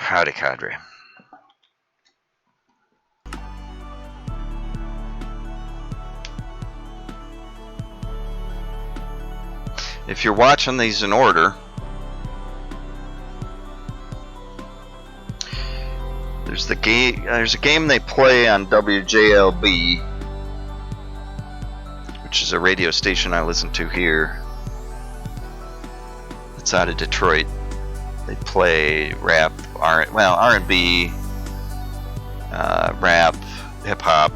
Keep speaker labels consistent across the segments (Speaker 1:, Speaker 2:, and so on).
Speaker 1: Howdy, cadre. If you're watching these in order, there's a game they play on WJLB, which is a radio station I listen to here. It's out of Detroit. They play rap, R&B, rap, hip hop.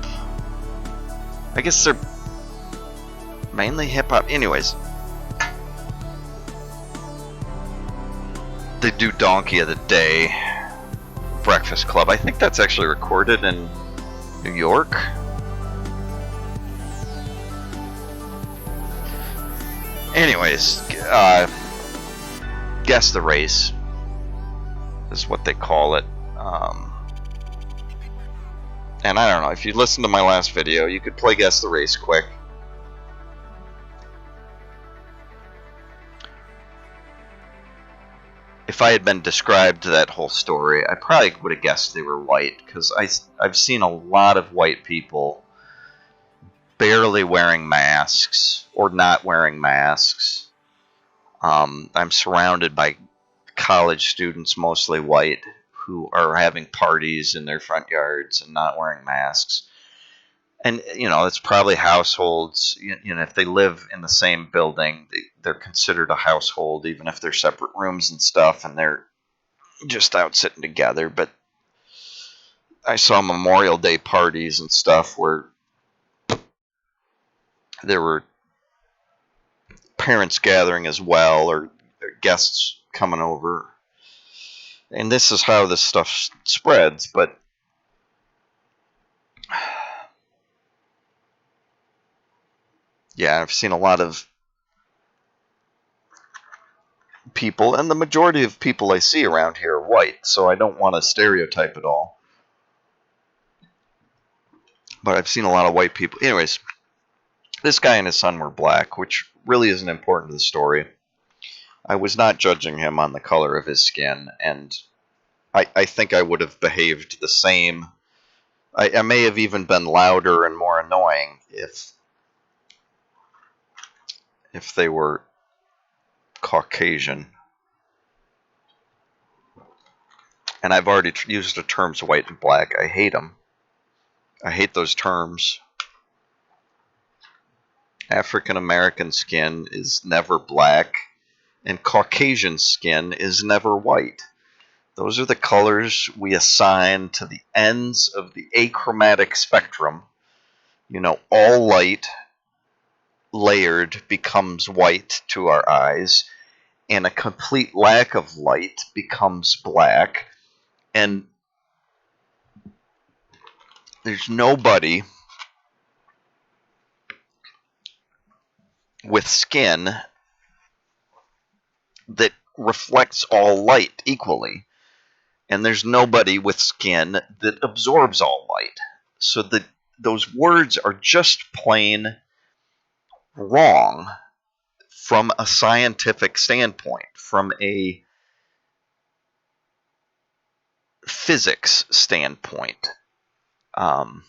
Speaker 1: I guess they're mainly hip hop. Anyways, they do Donkey of the Day, Breakfast Club. I think that's actually recorded in New York. Anyways, guess the race is what they call it. And I don't know, if you listen to my last video, you could play Guess the Race quick. If I had been described that whole story, I probably would have guessed they were white, because I've seen a lot of white people barely wearing masks or not wearing masks. I'm surrounded by college students, mostly white, who are having parties in their front yards and not wearing masks. And, you know, it's probably households, you know, if they live in the same building, they're considered a household, even if they're separate rooms and stuff, and they're just out sitting together. But I saw Memorial Day parties and stuff where there were parents gathering as well, or guests coming over. And this is how this stuff spreads, but yeah, I've seen a lot of people, and the majority of people I see around here are white, so I don't want to stereotype at all. But I've seen a lot of white people. Anyways, this guy and his son were black, which really isn't important to the story. I was not judging him on the color of his skin, and I think I would have behaved the same. I may have even been louder and more annoying if they were Caucasian. And I've already used the terms white and black. I hate them. I hate those terms. African American skin is never black, and Caucasian skin is never white. Those are the colors we assign to the ends of the achromatic spectrum. You know, all light layered becomes white to our eyes, and a complete lack of light becomes black. And there's nobody with skin that reflects all light equally. And there's nobody with skin that absorbs all light. So those words are just plain wrong from a scientific standpoint, from a physics standpoint. And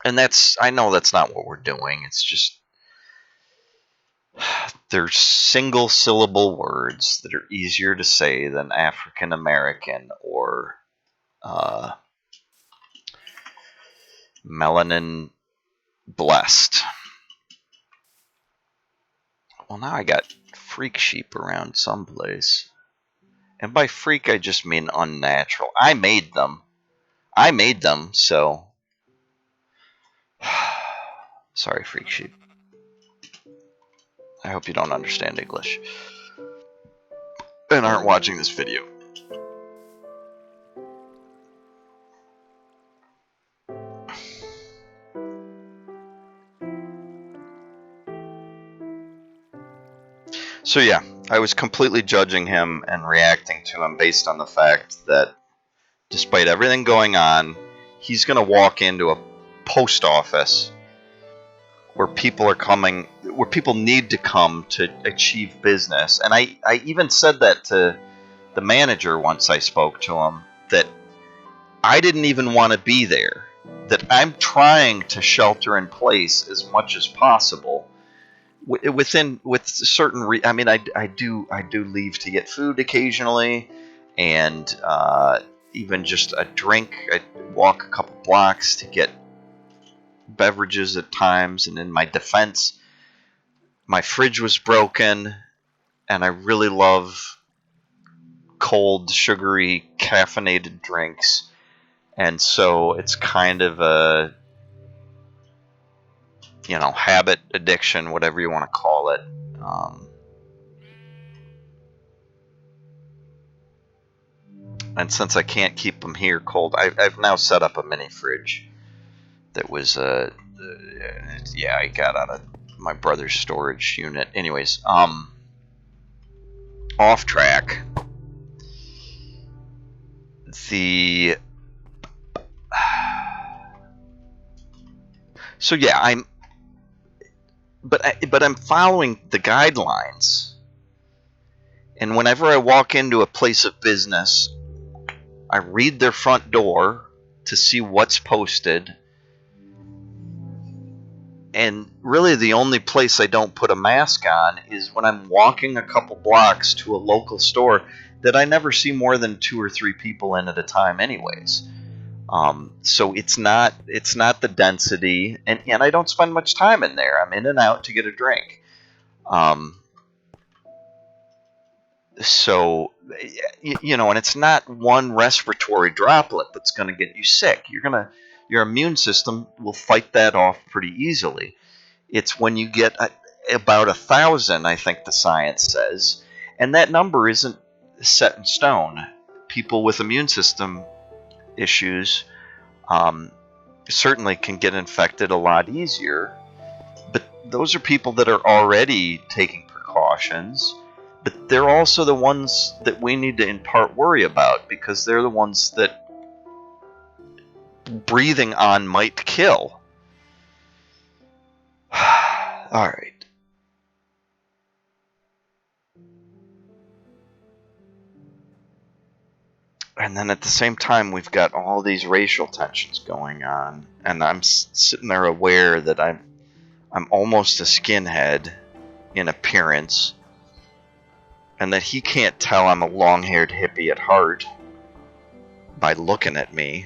Speaker 1: I know that's not what we're doing. It's just they're single syllable words that are easier to say than African American or melanin blessed. Well, now I got freak sheep around someplace. And by freak, I just mean unnatural. I made them, so... Sorry, freak sheep. I hope you don't understand English and aren't watching this video. So yeah, I was completely judging him and reacting to him based on the fact that despite everything going on, he's going to walk into a post office where people need to come to achieve business. And I even said that to the manager, once I spoke to him, that I didn't even want to be there. That I'm trying to shelter in place as much as possible. With certain, I mean, I do leave to get food occasionally, and even just a drink. I walk a couple blocks to get beverages at times. And in my defense, my fridge was broken, and I really love cold, sugary, caffeinated drinks. And so it's kind of a, habit, addiction, whatever you want to call it. And since I can't keep them here cold, I've now set up a mini fridge that was, I got out of my brother's storage unit. Anyways, off track. So yeah, I'm following the guidelines. And whenever I walk into a place of business, I read their front door to see what's posted. And really the only place I don't put a mask on is when I'm walking a couple blocks to a local store that I never see more than 2 or 3 people in at a time anyways. So it's not the density, and I don't spend much time in there. I'm in and out to get a drink. So, and it's not one respiratory droplet that's going to get you sick. Your immune system will fight that off pretty easily. It's when you get about 1,000, I think the science says, and that number isn't set in stone. People with immune system issues certainly can get infected a lot easier, but those are people that are already taking precautions. But they're also the ones that we need to in part worry about, because they're the ones that breathing on might kill. All right. And then at the same time, we've got all these racial tensions going on, and I'm sitting there aware that I'm almost a skinhead in appearance, and that he can't tell I'm a long-haired hippie at heart by looking at me.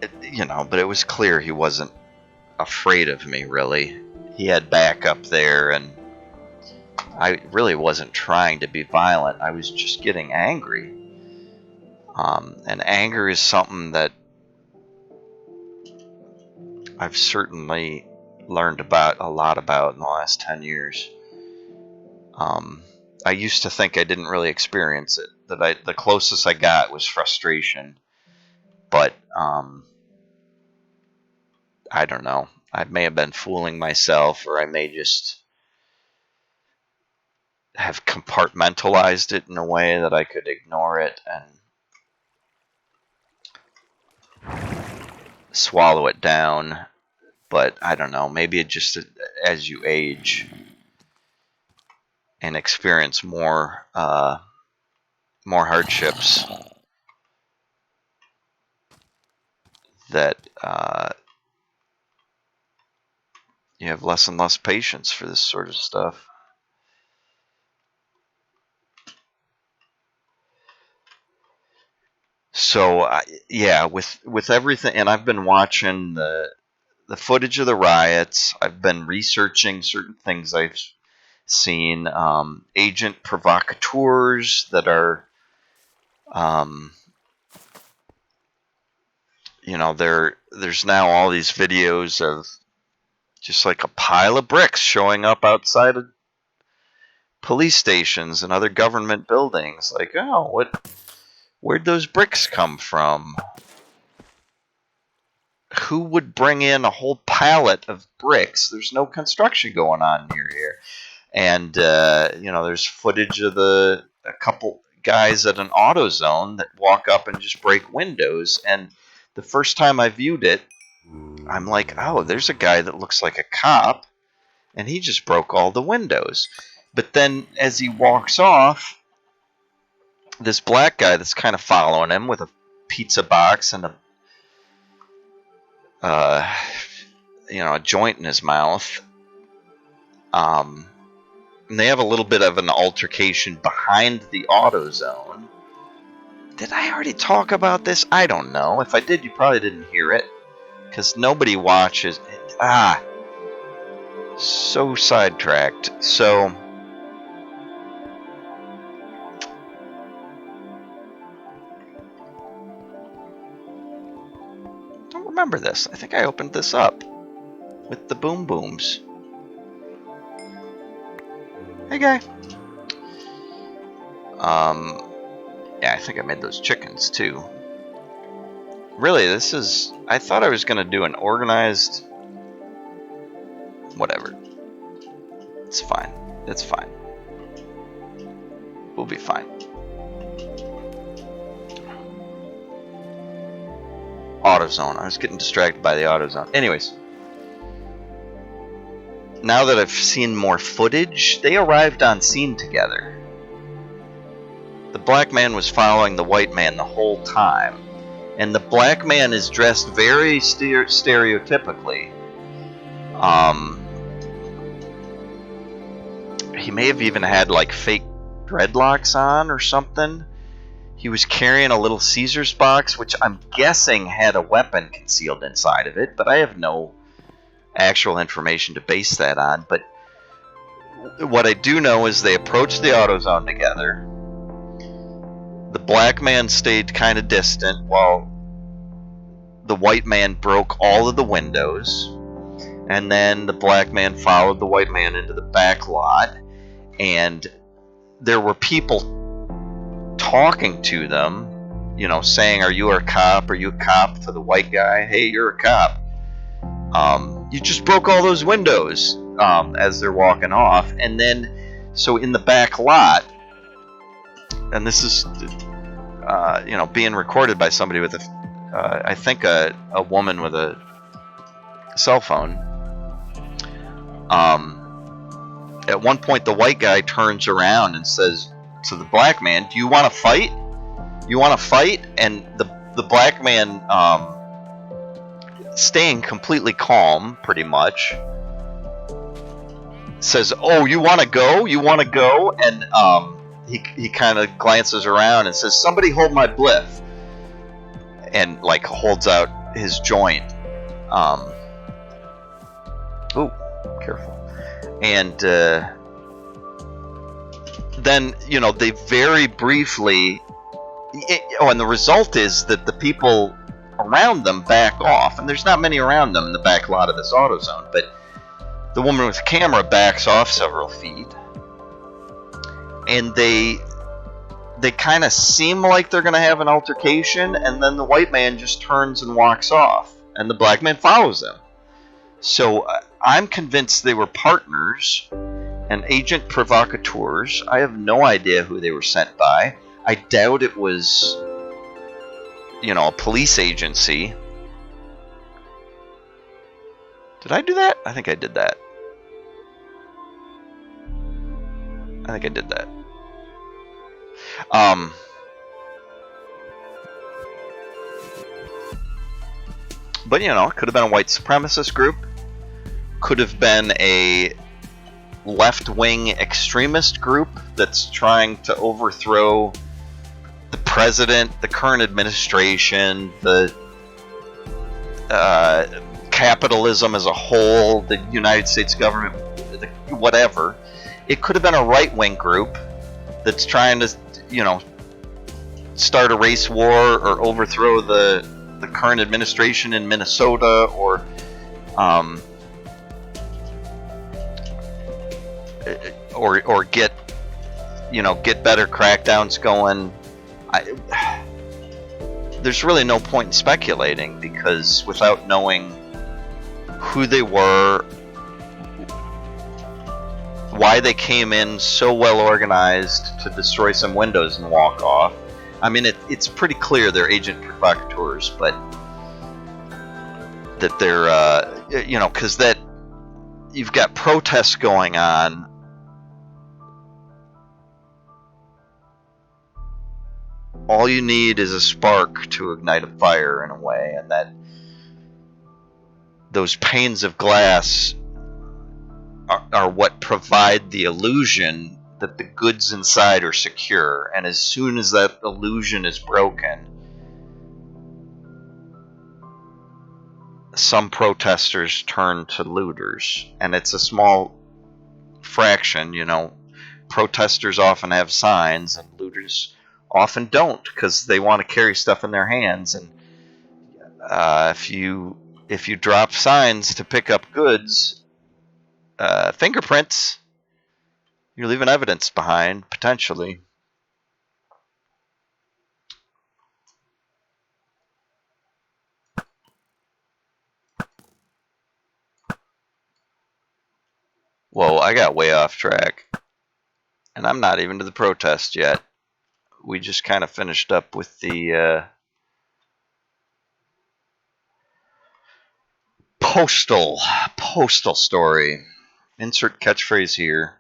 Speaker 1: But it was clear he wasn't afraid of me, really. He had backup there, and I really wasn't trying to be violent. I was just getting angry. And anger is something that I've certainly learned a lot about in the last 10 years. I used to think I didn't really experience it. That the closest I got was frustration. But I don't know. I may have been fooling myself, or I may just have compartmentalized it in a way that I could ignore it and swallow it down. But I don't know. Maybe it just, as you age and experience more hardships, that you have less and less patience for this sort of stuff. So with everything, and I've been watching the footage of the riots. I've been researching certain things I've seen, agent provocateurs that are, there's now all these videos of just like a pile of bricks showing up outside of police stations and other government buildings. Like, oh, where'd those bricks come from? Who would bring in a whole pallet of bricks? There's no construction going on near here. And, there's footage of a couple guys at an AutoZone that walk up and just break windows. And the first time I viewed it, I'm like, oh, there's a guy that looks like a cop, and he just broke all the windows. But then as he walks off, this black guy that's kind of following him with a pizza box and a joint in his mouth, and they have a little bit of an altercation behind the AutoZone. Did I already talk about this? I don't know. If I did, you probably didn't hear it, because nobody watches. So sidetracked. So don't remember this. I think I opened this up with the boom booms. Hey, guy. Yeah, I think I made those chickens too. Really, I thought I was going to do an organized... Whatever. It's fine. It's fine. We'll be fine. AutoZone. I was getting distracted by the AutoZone. Anyways. Now that I've seen more footage, they arrived on scene together. The black man was following the white man the whole time. And the black man is dressed very stereotypically. He may have even had like fake dreadlocks on or something. He was carrying a little Caesar's box, which I'm guessing had a weapon concealed inside of it, but I have no actual information to base that on. But what I do know is they approached the AutoZone together. The black man stayed kind of distant while the white man broke all of the windows. And then the black man followed the white man into the back lot. And there were people talking to them, saying, "Are you a cop? Are you a cop?" to the white guy. "Hey, you're a cop. You just broke all those windows," as they're walking off. And then, so in the back lot, and this is, being recorded by somebody with I think a woman with a cell phone. At one point, the white guy turns around and says to the black man, "Do you want to fight? You want to fight?" And the black man, staying completely calm, pretty much, says, "Oh, you want to go? You want to go?" And he kind of glances around and says, "Somebody hold my bliff," and like holds out his joint. Oh, careful. And then, they very briefly... and the result is that the people around them back off. And there's not many around them in the back lot of this AutoZone. But the woman with the camera backs off several feet. And they kind of seem like they're going to have an altercation. And then the white man just turns and walks off. And the black man follows them. So I'm convinced they were partners and agent provocateurs. I have no idea who they were sent by. I doubt it was, a police agency. Did I do that? I think I did that. But, it could have been a white supremacist group. Could have been a left-wing extremist group that's trying to overthrow the president, the current administration, the capitalism as a whole, the United States government, whatever. It could have been a right-wing group that's trying to, start a race war or overthrow the current administration in Minnesota, or get better crackdowns going. There's really no point in speculating, because without knowing who they were, why they came in so well organized to destroy some windows and walk off. I mean, it's pretty clear they're agent provocateurs, but that they're, because that you've got protests going on all you need is a spark to ignite a fire in a way, and that those panes of glass are what provide the illusion that the goods inside are secure. And as soon as that illusion is broken, some protesters turn to looters. And it's a small fraction, you know. Protesters often have signs, and looters often don't because they want to carry stuff in their hands. And if you drop signs to pick up goods, fingerprints, you're leaving evidence behind potentially. Whoa, I got way off track. And I'm not even to the protest yet. We just kind of finished up with the postal story. Insert catchphrase here.